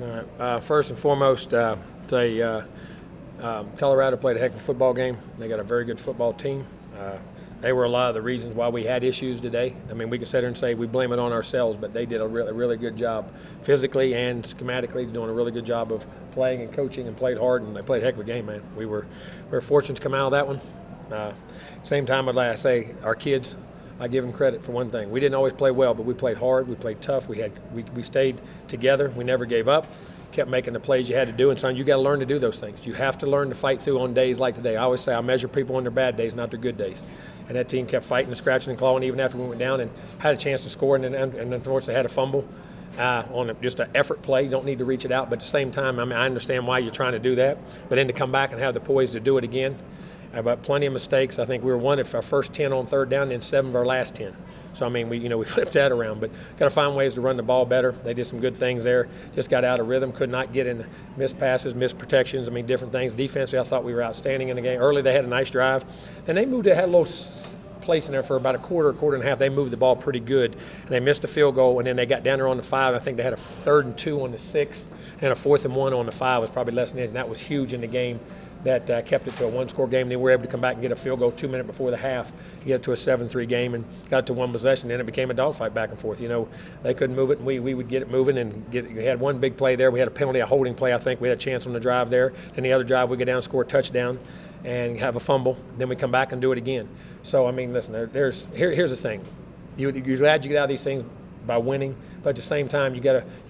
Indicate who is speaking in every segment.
Speaker 1: All right. First and foremost, Colorado played a heck of a football game. They got a very good football team. They were a lot of the reasons why we had issues today. I mean, we can sit here and say we blame it on ourselves, but they did a really good job physically and schematically, doing a really good job of playing and coaching, and played hard, and they played a heck of a game, man. We were fortunate to come out of that one. Same time, I'd say our kids, I give them credit for one thing. We didn't always play well, but we played hard, we played tough, we stayed together, we never gave up, kept making the plays you had to do, and son, you got to learn to do those things. You have to learn to fight through on days like today. I always say I measure people on their bad days, not their good days. And that team kept fighting and scratching and clawing even after we went down and had a chance to score, and unfortunately had a fumble on just an effort play. You don't need to reach it out, but at the same time, I mean, I understand why you're trying to do that, but then to come back and have the poise to do it again. But plenty of mistakes. I think we were one of our first 10 on third down, and 7 of our last 10. So I mean, we flipped that around, but got to find ways to run the ball better. They did some good things there. Just got out of rhythm, could not get in missed passes, missed protections. I mean, different things. Defensively, I thought we were outstanding in the game. Early, they had a nice drive. Then they moved. They had a little place in there for about a quarter and a half. They moved the ball pretty good, and they missed a field goal. And then they got down there on the 5. I think they had a 3rd and 2 on the 6, and a 4th and 1 on the 5 was probably less than it. And that was huge in the game. That kept it to a one-score game. Then we were able to come back and get a field goal 2 minutes before the half, get it to a 7-3 game, and got it to one possession. Then it became a dogfight back and forth. They couldn't move it, and we would get it moving. And we had one big play there. We had a penalty, a holding play. I think we had a chance on the drive there. Then the other drive, we go down, score a touchdown, and have a fumble. Then we come back and do it again. So I mean, listen, here's the thing. You're glad you get out of these things by winning, but at the same time, you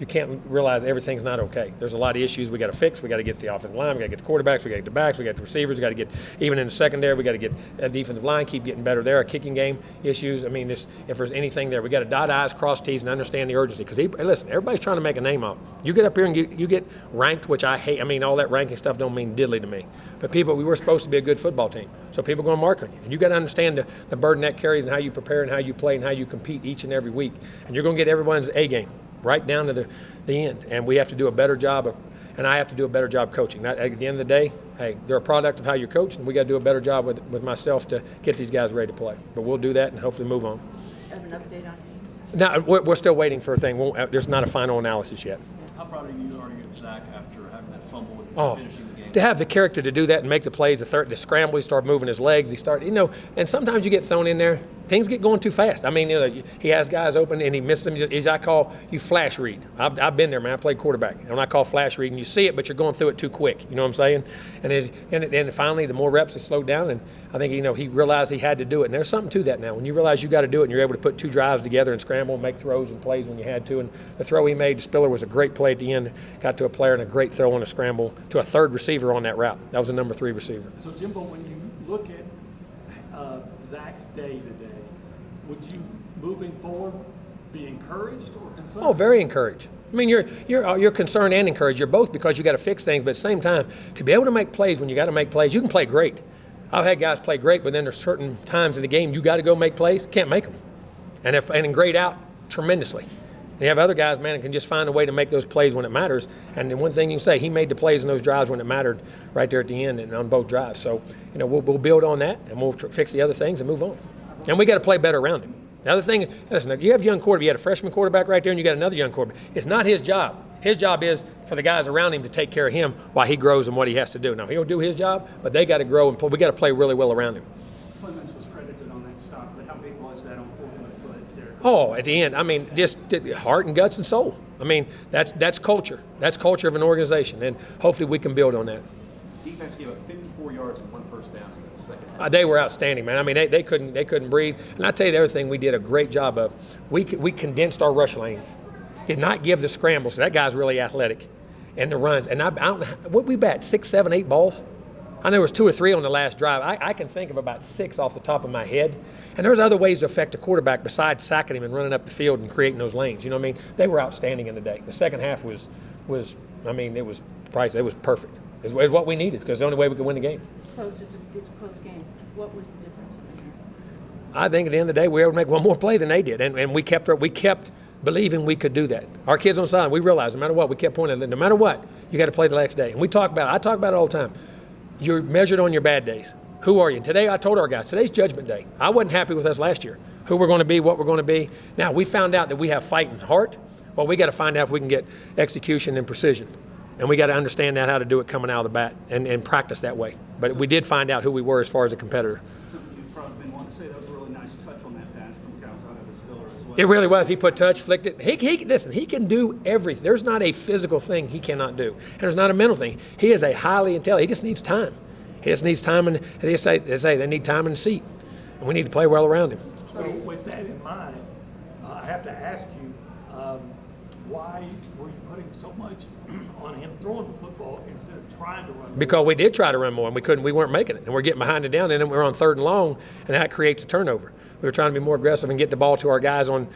Speaker 1: can't realize everything's not okay. There's a lot of issues we got to fix. We got to get the offensive line, we got to get the quarterbacks, we got to get the backs, we got the receivers, we got to get even in the secondary, we got to get a defensive line, keep getting better there. Our kicking game issues. I mean, if there's anything there, we got to dot I's, cross T's, and understand the urgency. Because listen, everybody's trying to make a name out. You get up here and you get ranked, which I hate. I mean, all that ranking stuff don't mean diddly to me. But we were supposed to be a good football team, so people are going to mark on you, and you got to understand the burden that carries and how you prepare and how you play and how you compete each and every week. And you're going to get everyone's A game right down to the end, and we have to do a better job and I have to do a better job coaching. At the end of the day, hey, they're a product of how you're coached, and we got to do a better job with myself to get these guys ready to play. But we'll do that and hopefully move on.
Speaker 2: Have an update on Haynes?
Speaker 1: No, we're still waiting for a thing. There's not a final analysis yet.
Speaker 3: How proud are you of Zach after having that fumble and finishing the game?
Speaker 1: To have the character to do that and make the plays, the scramble, he started moving his legs, and sometimes you get thrown in there, things get going too fast. I mean, he has guys open and he misses them. As I call, you flash read. I've been there, man. I played quarterback. And when I call flash read, and you see it, but you're going through it too quick. You know what I'm saying? And then finally, the more reps, he slowed down, and I think, he realized he had to do it. And there's something to that now. When you realize you got to do it, and you're able to put 2 drives together and scramble and make throws and plays when you had to. And the throw he made to Spiller was a great play at the end. Got to a player and a great throw on a scramble to a 3rd receiver on that route. That was a number 3 receiver.
Speaker 3: So, Jimbo, when you look at Zach's day today, would you, moving forward, be encouraged or concerned?
Speaker 1: Oh, very encouraged. I mean, you're concerned and encouraged. You're both, because you got to fix things, but at the same time, to be able to make plays when you got to make plays, you can play great. I've had guys play great, but then there's certain times in the game you got to go make plays, can't make them, and grade out tremendously. And you have other guys, man, that can just find a way to make those plays when it matters. And then one thing you can say, he made the plays in those drives when it mattered, right there at the end and on both drives. So, we'll build on that, and we'll fix the other things and move on. And we got to play better around him. The other thing, listen, you have young quarterback. You had a freshman quarterback right there, and you got another young quarterback. It's not his job. His job is for the guys around him to take care of him while he grows and what he has to do. Now, he'll do his job, but they got to grow, and we got to play really well around him.
Speaker 4: Clemens was credited on that stop, but how big was that on pulling the foot there?
Speaker 1: Oh, at the end, I mean, just heart and guts and soul. I mean, that's culture. That's culture of an organization, and hopefully we can build on that.
Speaker 5: Defense gave up 54 yards and 1 first down in the second half.
Speaker 1: They were outstanding, man. I mean, they couldn't breathe. And I tell you the other thing we did a great job of. We condensed our rush lanes. Did not give the scrambles. That guy's really athletic, and the runs. And I don't know what we bat 6, 7, 8 balls. I know there was 2 or 3 on the last drive. I can think of about 6 off the top of my head. And there's other ways to affect a quarterback besides sacking him and running up the field and creating those lanes. You know what I mean? They were outstanding in the day. The second half was I mean, it was perfect. It was what we needed, because the only way we could win the game.
Speaker 2: It's a close game. What was the difference in the game?
Speaker 1: I think at the end of the day, we were able to make one more play than they did, and we kept believing we could do that. Our kids on the sideline, we realized no matter what, we kept pointing at it. No matter what, you got to play the next day. And I talk about it all the time. You're measured on your bad days. Who are you? And today, I told our guys, today's judgment day. I wasn't happy with us last year. Who we're going to be, what we're going to be. Now, we found out that we have fight and heart. Well, we got to find out if we can get execution and precision. And we got to understand that how to do it coming out of the bat and practice that way. But we did find out who we were as far as a competitor.
Speaker 4: So you've probably been wanting to say that was a really nice touch on that pass from Calzada to Stiller as well.
Speaker 1: It really was. He put touch, flicked it. Listen, he can do everything. There's not a physical thing he cannot do. And there's not a mental thing. He is a highly intelligent. He just needs time. He just needs time, and they say they need time in the seat. And we need to play well around him.
Speaker 3: So with that in mind, I have to ask you, why were you putting so much on him throwing the football instead of trying to run?
Speaker 1: Because we did try to run more, and we weren't making it. And we're getting behind it down, and then we're on 3rd and long, and that creates a turnover. We were trying to be more aggressive and get the ball to our guys on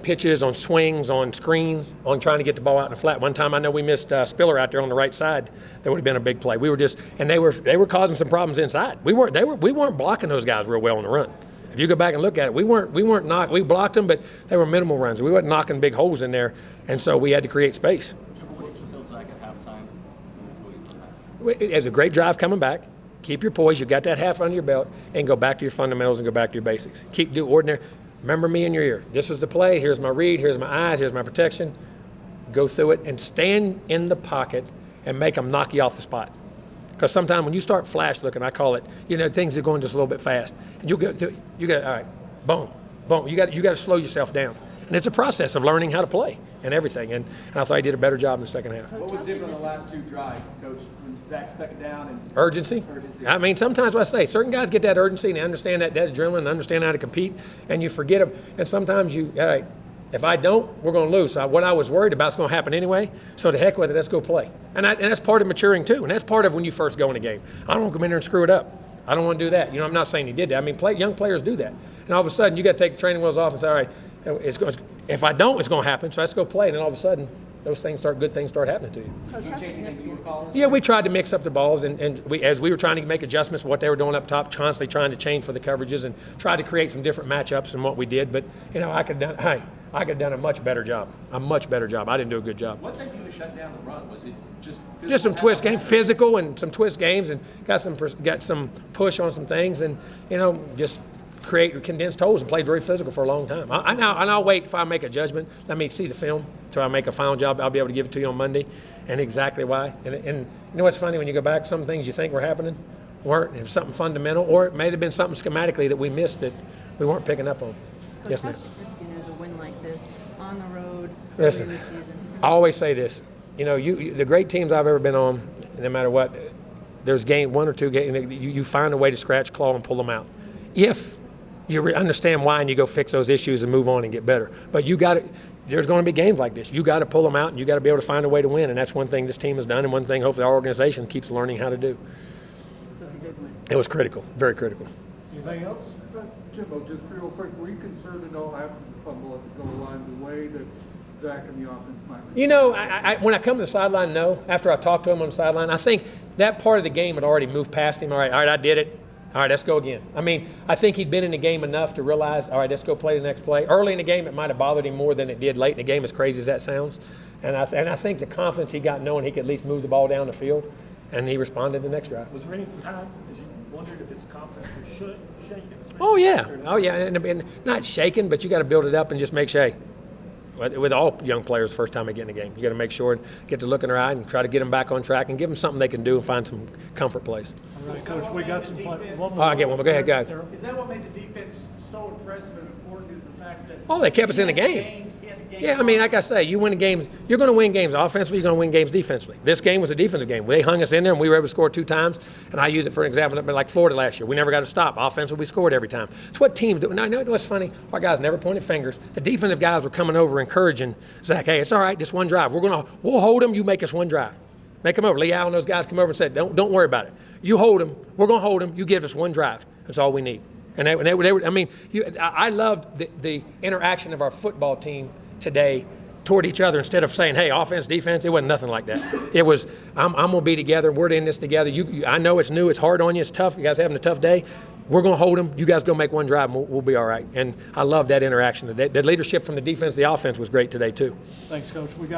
Speaker 1: pitches, on swings, on screens, on trying to get the ball out in the flat. One time I know we missed Spiller out there on the right side. That would have been a big play. We were just, and they were causing some problems inside. We weren't blocking those guys real well on the run. If you go back and look at it, we blocked them, but they were minimal runs. We weren't knocking big holes in there, and so we had to create space. It was a great drive coming back. Keep your poise. You got that half under your belt, and go back to your fundamentals and go back to your basics. Do ordinary. Remember me in your ear. This is the play. Here's my read. Here's my eyes. Here's my protection. Go through it and stand in the pocket and make them knock you off the spot. Because sometimes when you start flash looking, I call it, things are going just a little bit fast. And you got all right, boom, boom. You got to slow yourself down. And it's a process of learning how to play and everything. And I thought he did a better job in the second half.
Speaker 5: What was different in the last 2 drives, Coach, when Zach stuck it down? And
Speaker 1: Urgency. I mean, sometimes what I say, certain guys get that urgency and they understand that adrenaline and understand how to compete, and you forget them. And sometimes all right, if I don't, we're going to lose. So what I was worried about is going to happen anyway. So to heck with it, let's go play. And that's part of maturing too. And that's part of when you first go in a game. I don't want to come in there and screw it up. I don't want to do that. I'm not saying he did that. I mean, young players do that. And all of a sudden, you got to take the training wheels off and say, all right, if I don't, it's going to happen. So let's go play. And then all of a sudden, good things start happening to you.
Speaker 2: Coach, how significant is
Speaker 1: Yeah, we tried to mix up the balls, and as we were trying to make adjustments for what they were doing up top, constantly trying to change for the coverages and try to create some different matchups than what we did. But I could have done a much better job. I didn't do a good job.
Speaker 5: what they do to shut down the run? Was it
Speaker 1: Just some twist games, physical, and some twist games, and got some push on some things, and just create condensed holes and played very physical for a long time. I'll wait if I make a judgment. Let me see the film till I make a final job. I'll be able to give it to you on Monday, and exactly why. And you know what's funny, when you go back, some things you think were happening weren't. It was something fundamental, or it may have been something schematically that we missed that we weren't picking up on.
Speaker 2: Coach,
Speaker 1: Yes,
Speaker 2: how
Speaker 1: ma'am.
Speaker 2: significant is a win like this on the road
Speaker 1: Listen,
Speaker 2: early this season?
Speaker 1: I always say this. The great teams I've ever been on, no matter what, there's one or two games, you find a way to scratch, claw, and pull them out. If you understand why, and you go fix those issues and move on and get better. But there's going to be games like this. You got to pull them out, and you got to be able to find a way to win. And that's one thing this team has done, and one thing hopefully our organization keeps learning how to do.
Speaker 2: So it's a good win.
Speaker 1: It was critical, very critical.
Speaker 6: Anything else? Jimbo, just real quick, were you concerned at all after the fumble at the goal line, the way that Zach and the offense might?
Speaker 1: When I come to the sideline, no. After I talked to him on the sideline, I think that part of the game had already moved past him. All right, I did it. All right, let's go again. I mean, I think he'd been in the game enough to realize, all right, let's go play the next play. Early in the game, it might have bothered him more than it did late in the game, as crazy as that sounds. And I think the confidence he got knowing he could at least move the ball down the field, and he responded the next drive.
Speaker 3: Was there any time as you wondered if his confidence was shaken?
Speaker 1: Oh, yeah. And not shaken, but you got to build it up and just make sure, hey, with all young players, first time they get in the game, you got to make sure and get the look in their eye and try to get them back on track and give them something they can do and find some comfort plays.
Speaker 6: All right, Coach, we got some play.
Speaker 1: I'll get one more. Go ahead, guys.
Speaker 4: Is that what made the defense so impressive and important, is the fact that
Speaker 1: Oh, they kept us in the game. Yeah, I mean, like I say, you win games. You're going to win games offensively. You're going to win games defensively. This game was a defensive game. They hung us in there, and we were able to score 2 times. And I use it for an example, like Florida last year. We never got to stop. Offensively, we scored every time. It's what teams do. Now, you know what's funny? Our guys never pointed fingers. The defensive guys were coming over, encouraging Zach. Hey, it's all right. Just one drive. We'll hold them. You make us one drive. Make them over. Lee Allen and those guys come over and said, don't worry about it. You hold them. We're going to hold them. You give us one drive. That's all we need. And they were. I mean, I loved the interaction of our football team today toward each other, instead of saying, hey, offense, defense. It wasn't nothing like that. It was, I'm going to be together. We're in this together. I know it's new. It's hard on you. It's tough. You guys are having a tough day. We're going to hold them. You guys go make one drive, and we'll be all right. And I love that interaction. The leadership from the defense, the offense was great today, too.
Speaker 6: Thanks, Coach. We got